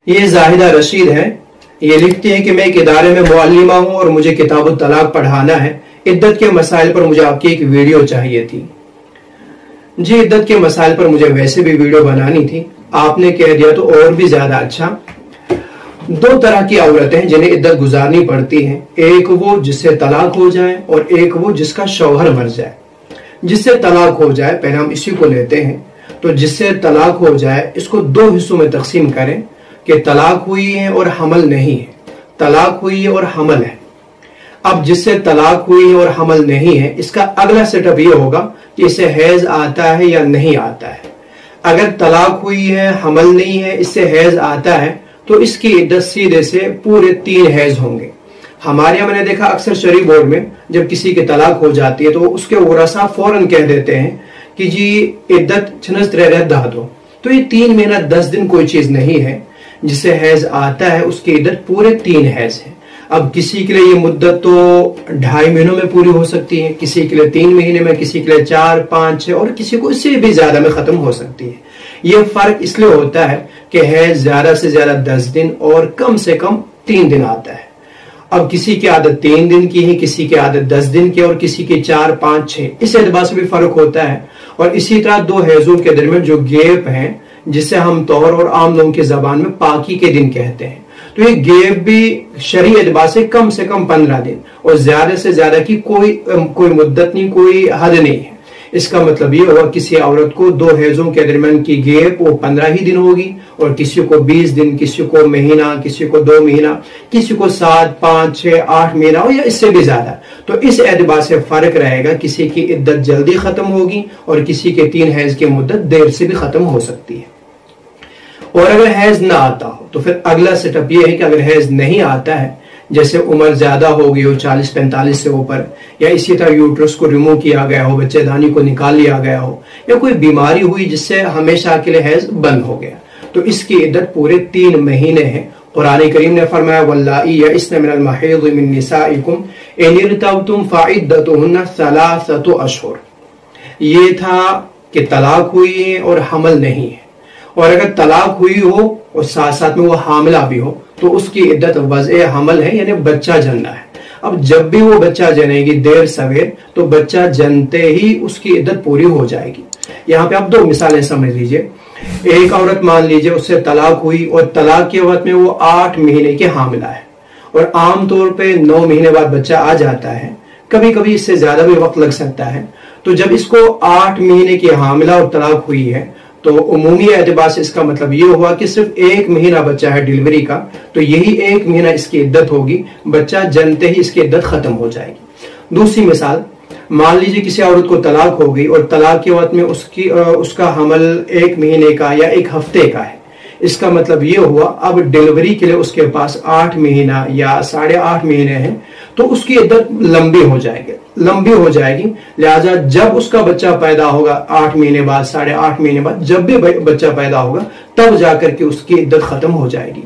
ये जाहिदा रशीद है। ये लिखती है कि मैं एक इदारे में मुअल्लिमा हूँ और मुझे किताबुत तलाक पढ़ाना है। इद्दत के मसाइल पर मुझे आपकी एक वीडियो चाहिए थी। जी, इद्दत के मसाइल पर मुझे वैसे भी वीडियो बनानी थी, आपने कह दिया तो और भी ज्यादा अच्छा। दो तरह की औरतें हैं जिन्हें इद्दत गुजारनी पड़ती है, एक वो जिससे तलाक हो जाए और एक वो जिसका शौहर मर जाए। जिससे तलाक हो जाए, पहले हम इसी को लेते हैं। तो जिससे तलाक हो जाए इसको दो हिस्सों में तकसीम करें कि तलाक हुई है और हमल नहीं है, तलाक हुई है और हमल है। अब जिससे तलाक हुई है और हमल नहीं है, इसका अगला सेटअप ये होगा कि इसे हैज आता है या नहीं आता है। अगर तलाक हुई है, हमल नहीं है, इससे हैज आता है तो इसकी इद्दत सीधे से पूरे 3 हैज होंगे। हमारे यहाँ मैंने देखा अक्सर शरीफ बोर्ड में जब किसी की तलाक हो जाती है तो उसके वरसा फौरन कह देते हैं कि जी इद्दत छनस रह दा दो। तो ये 3 महीना 10 दिन कोई चीज नहीं है। जिसे हैज आता है उसकी इद्दत पूरे 3 हैज है। अब किसी के लिए ये मुद्दत तो 2.5 महीनों में पूरी हो सकती है, किसी के लिए 3 महीने में, किसी के लिए 4, 5, 6 और किसी को इससे भी ज्यादा में खत्म हो सकती है। ये फर्क इसलिए होता है कि हैज ज्यादा से ज्यादा 10 दिन और कम से कम 3 दिन आता है। अब किसी की आदत 3 दिन की है, किसी की आदत 10 दिन की और किसी की 4, 5, 6, इस एतबार से भी फर्क होता है। और इसी तरह 2 हैजों के दरमियान जो गैप है जिसे हम तौर और आम लोगों की जबान में पाकी के दिन कहते हैं, तो ये गैप भी शरई एतबार से कम 15 दिन और ज्यादा से ज्यादा की कोई मुद्दत नहीं, कोई हद नहीं है। इसका मतलब ये होगा किसी औरत को 2 हैजों के दरमियान की गैप वो 15 ही दिन होगी और किसी को 20 दिन, किसी को महीना, किसी को 2 महीना, किसी को 7, 5, 6, 8 महीना हो या इससे भी ज्यादा। तो इस एतबार से फर्क रहेगा, किसी की इद्दत जल्दी खत्म होगी और किसी के 3 हैज की मुद्दत देर से भी खत्म हो सकती है। और अगर हैज ना आता हो तो फिर अगला सेटअप ये है कि अगर हैज नहीं आता है, जैसे उम्र ज्यादा हो गई हो 40-45 से ऊपर, या इसी तरह यूट्रस को रिमूव किया गया हो, बच्चेदानी को निकाल लिया गया हो, या कोई बीमारी हुई जिससे हमेशा के लिए हैज बंद हो गया, तो इसकी इद्दत पूरे 3 महीने है। कुरान करीम ने फरमाया वल्लाई यइस्न मिनल महिद मिन निसाइकुम इन इर्तबतुम फइद्दतुहुन्ना सलासतु अशहुर। ये था कि तलाक हुई है और हमल नहीं है, और अगर तलाक हुई हो और साथ साथ में वो हामिला भी हो तो उसकी इद्दत वज़े हमल है, यानी बच्चा जनना है। अब जब भी वो बच्चा जनेगी देर सवेर तो बच्चा जनते ही उसकी इद्दत पूरी हो जाएगी। यहाँ पे आप 2 मिसालें समझ लीजिए। एक औरत मान लीजिए उससे तलाक हुई और तलाक के वक्त में वो 8 महीने की हामिला है और आमतौर पे 9 महीने बाद बच्चा आ जाता है, कभी कभी इससे ज्यादा भी वक्त लग सकता है। तो जब इसको 8 महीने की हामिला और तलाक हुई है तो उमूमी एतबार से इसका मतलब ये हुआ कि सिर्फ 1 महीना बच्चा है डिलीवरी का, तो यही 1 महीना इसकी इद्दत होगी, बच्चा जनते ही इसकी इद्दत खत्म हो जाएगी। दूसरी मिसाल, मान लीजिए किसी औरत को तलाक हो गई और तलाक के वक्त में उसका हमल 1 महीने का या 1 हफ्ते का है। इसका मतलब ये हुआ अब डिलीवरी के लिए उसके पास 8 महीना या 8.5 महीने हैं, तो उसकी इद्दत लंबी हो जाएगी। लिहाजा जब उसका बच्चा पैदा होगा 8 महीने बाद, 8.5 महीने बाद, जब भी बच्चा पैदा होगा तब जाकर के उसकी इद्दत खत्म हो जाएगी।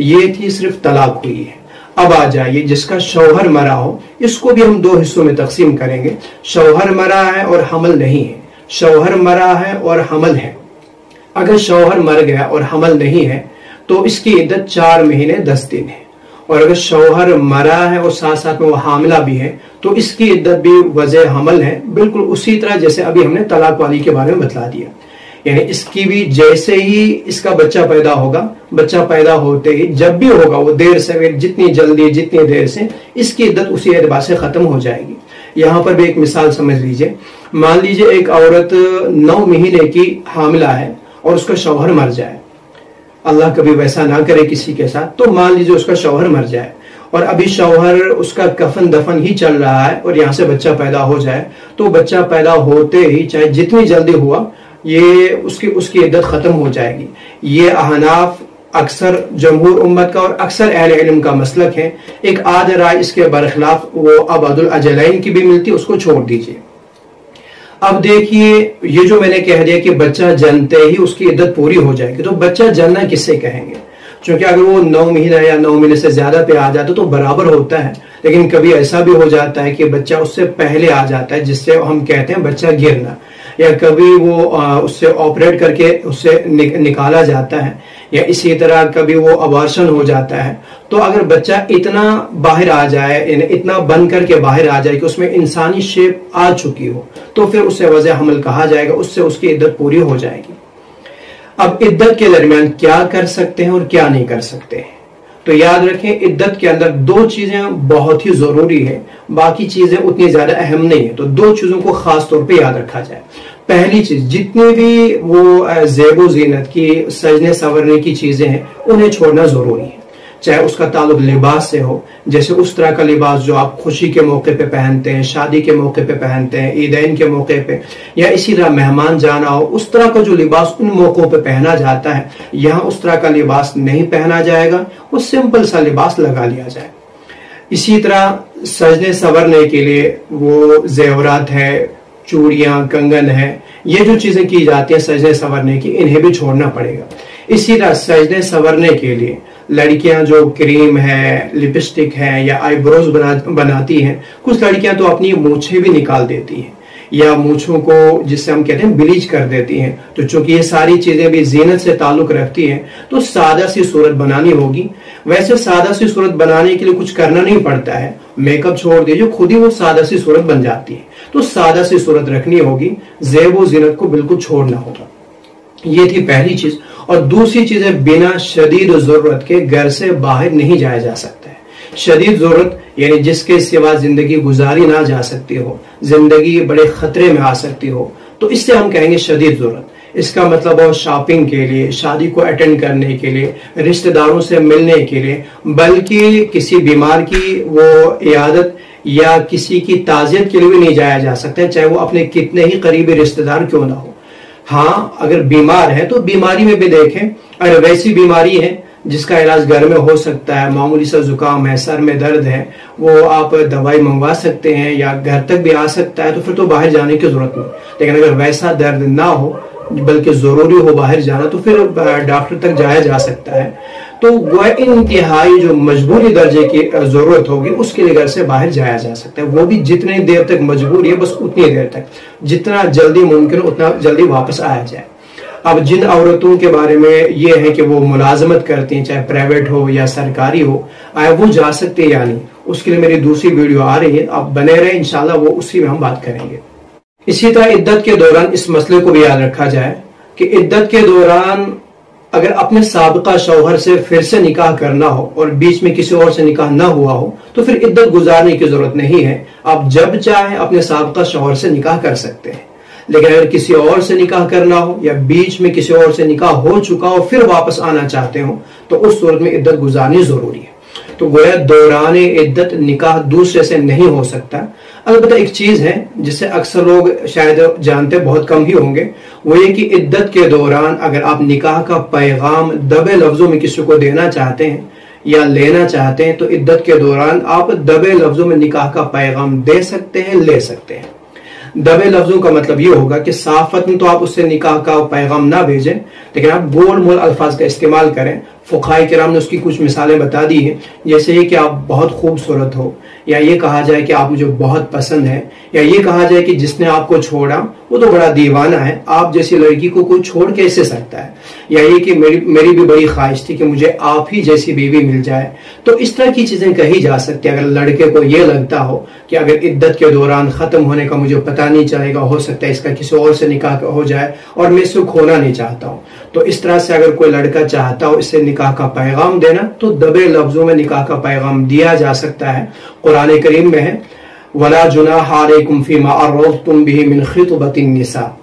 ये थी सिर्फ तलाक हुई है। अब आ जाइए जिसका शौहर मरा हो, इसको भी हम 2 हिस्सों में तकसीम करेंगे। शौहर मरा है और हमल नहीं है। शौहर मरा है और हमल है। अगर शौहर मर गया और हमल नहीं है तो इसकी इद्दत 4 महीने 10 दिन है, और अगर शौहर मरा है और साथ साथ में वो हामिला भी है तो इसकी इद्दत भी वज़े हमल है, बिल्कुल उसी तरह जैसे अभी हमने तलाक वाली के बारे में बतला दिया। यानी इसकी भी जैसे ही इसका बच्चा पैदा होगा, बच्चा पैदा होते ही जब भी होगा वो देर से, जितनी जल्दी जितनी देर से, इसकी इद्दत उसी एतबार से खत्म हो जाएगी। यहाँ पर भी एक मिसाल समझ लीजिए। मान लीजिए एक औरत 9 महीने की हामिला है और उसका शौहर मर जाए, अल्लाह कभी वैसा ना करे किसी के साथ, तो मान लीजिए उसका शौहर मर जाए और अभी शौहर उसका कफन दफन ही चल रहा है और यहाँ से बच्चा पैदा हो जाए, तो बच्चा पैदा होते ही चाहे जितनी जल्दी हुआ ये उसकी इद्दत खत्म हो जाएगी। ये अहनाफ अक्सर जमहूर उम्मत का और अक्सर अहले इल्म का मसलक है। एक आध राय इसके बरखिलाफ वो अबदुल अजलैन की भी मिलती, उसको छोड़ दीजिए। अब देखिए, ये जो मैंने कह दिया कि बच्चा जनते ही उसकी इद्दत पूरी हो जाएगी, तो बच्चा जनना किससे कहेंगे? क्योंकि अगर वो 9 महीना या 9 महीने से ज्यादा पे आ जाता तो बराबर होता है, लेकिन कभी ऐसा भी हो जाता है कि बच्चा उससे पहले आ जाता है, जिससे हम कहते हैं बच्चा गिरना। या कभी वो उससे ऑपरेट करके उससे निकाला जाता है, या इसी तरह कभी वो अबॉर्शन हो जाता है। तो अगर बच्चा इतना बाहर आ जाए, इतना बन करके बाहर आ जाए कि उसमें इंसानी शेप आ चुकी हो, तो फिर उसे वज़े हमल कहा जाएगा, उससे उसकी इद्दत पूरी हो जाएगी। अब इद्दत के दरमियान क्या कर सकते हैं और क्या नहीं कर सकते हैं, तो याद रखें इद्दत के अंदर दो चीजें बहुत ही जरूरी है, बाकी चीजें उतनी ज्यादा अहम नहीं है। तो दो चीजों को खास तौर पे याद रखा जाए। पहली चीज, जितनी भी वो ज़ेबो ज़ीनत की, सजने संवरने की चीजें हैं, उन्हें छोड़ना जरूरी है। चाहे उसका ताल्लुक लिबास से हो, जैसे उस तरह का लिबास जो आप खुशी के मौके पे पहनते हैं, शादी के मौके पे पहनते हैं, ईदैन के मौके पे, या इसी तरह मेहमान जाना हो, उस तरह का जो लिबास उन मौकों पे पहना जाता है, यहाँ उस तरह का लिबास नहीं पहना जाएगा, वो सिंपल सा लिबास लगा लिया जाए। इसी तरह सजने संवरने के लिए वो जेवरात है, चूड़ियां, कंगन है, ये जो चीजें की जाती है सजने संवरने की, इन्हें भी छोड़ना पड़ेगा। इसी तरह सजने संवरने के लिए लड़कियां जो क्रीम है, लिपस्टिक है, या आईब्रोज बनाती हैं, कुछ लड़कियां तो अपनी मूछें भी निकाल देती हैं, या मूछों को जिससे हम कहते हैं ब्लीच कर देती हैं। तो चूंकि ये सारी चीजें भी जीनत से ताल्लुक रखती हैं, तो सादा सी सूरत बनानी होगी। वैसे सादा सी सूरत बनाने के लिए कुछ करना नहीं पड़ता है, मेकअप छोड़ दीजिए, खुद ही वो सादा सी सूरत बन जाती है। तो सादा सी सूरत रखनी होगी, ज़ेब ज़ीनत को बिल्कुल छोड़ना होगा। ये थी पहली चीज। और दूसरी चीज है, बिना शदीद जरूरत के घर से बाहर नहीं जाया जा सकता है। शदीद जरूरत यानी जिसके सिवा जिंदगी गुजारी ना जा सकती हो, जिंदगी बड़े खतरे में आ सकती हो, तो इससे हम कहेंगे शदीद जरूरत। इसका मतलब हो शॉपिंग के लिए, शादी को अटेंड करने के लिए, रिश्तेदारों से मिलने के लिए, बल्कि किसी बीमार की वो इयादत या किसी की ताज़ियत के लिए भी नहीं जाया जा सकता है, चाहे वो अपने कितने ही करीबी रिश्तेदार क्यों ना हो। हाँ, अगर बीमार है तो बीमारी में भी देखें, अगर वैसी बीमारी है जिसका इलाज घर में हो सकता है, मामूली सा जुकाम है, सर में दर्द है, वो आप दवाई मंगवा सकते हैं या घर तक भी आ सकता है, तो फिर तो बाहर जाने की जरूरत नहीं। लेकिन अगर वैसा दर्द ना हो बल्कि जरूरी हो बाहर जाना, तो फिर डॉक्टर तक जाया जा सकता है। तो वह इंतहाई जो मजबूरी दर्जे की जरूरत होगी, उसके लिए घर से बाहर जाया जा सकता है। वो भी जितनी देर तक मजबूरी है, बस उतनी देर तक, जितना जल्दी मुमकिन उतना जल्दी वापस आया जाए। अब जिन औरतों के बारे में ये है कि वो मुलाजमत करती हैं, चाहे प्राइवेट हो या सरकारी हो, आया वो जा सकते हैं या नहीं, उसके लिए मेरी दूसरी वीडियो आ रही है, आप बने रहे, इंशाल्लाह वो उसी में हम बात करेंगे। इसी तरह इद्दत के दौरान इस मसले को भी याद रखा जाए कि इद्दत के दौरान अगर अपने साबिका शौहर से फिर से निकाह करना हो और बीच में किसी और से निकाह ना हुआ हो, तो फिर इद्दत गुजारने की जरूरत नहीं है। आप जब चाहे अपने साबिका शौहर से निकाह कर सकते हैं। लेकिन अगर किसी और से निकाह करना हो या बीच में किसी और से निकाह हो चुका हो फिर वापस आना चाहते हो, तो उस सूरत में इद्दत गुजारनी जरूरी है। तो गोया दौरान इद्दत निकाह दूसरे से नहीं हो सकता। अलबत्ता एक चीज है जिसे अक्सर लोग शायद जानते बहुत कम ही होंगे, वो ये कि इद्दत के दौरान अगर आप निकाह का पैगाम दबे लफ्जों में किसी को देना चाहते हैं या लेना चाहते हैं, तो इद्दत के दौरान आप दबे लफ्जों में निकाह का पैगाम दे सकते हैं, ले सकते हैं। दबे लफ्जों का मतलब ये होगा कि साफत में तो आप उससे निकाह का पैगाम ना भेजें, लेकिन आप गोल मोल अल्फाज का इस्तेमाल करें। फुक़हाए किराम ने उसकी कुछ मिसालें बता दी हैं, जैसे ये कि आप बहुत खूबसूरत हो, या ये कहा जाए कि आप मुझे बहुत पसंद है, या ये कहा जाए कि जिसने आपको छोड़ा वो तो बड़ा दीवाना है, आप जैसी लड़की को कोई छोड़ कैसे सकता है, या ये कि मेरी भी बड़ी ख्वाहिश थी कि मुझे आप ही जैसी बीवी मिल जाए। तो इस तरह की चीजें कही जा सकती है। अगर लड़के को ये लगता हो कि अगर इद्दत के दौरान खत्म होने का मुझे पता नहीं चलेगा, हो सकता है इसका किसी और से निकाह हो जाए और मैं इसको खोना नहीं चाहता हूँ, तो इस तरह से अगर कोई लड़का चाहता हो इससे निकाह का पैगाम देना, तो दबे लफ्जों में निकाह का पैगाम दिया जा सकता है। कुरान करीम में है, वला जुनाह अलैकुम फीमा अर्रफ्तुम बिही मिन खितबतिन निसा।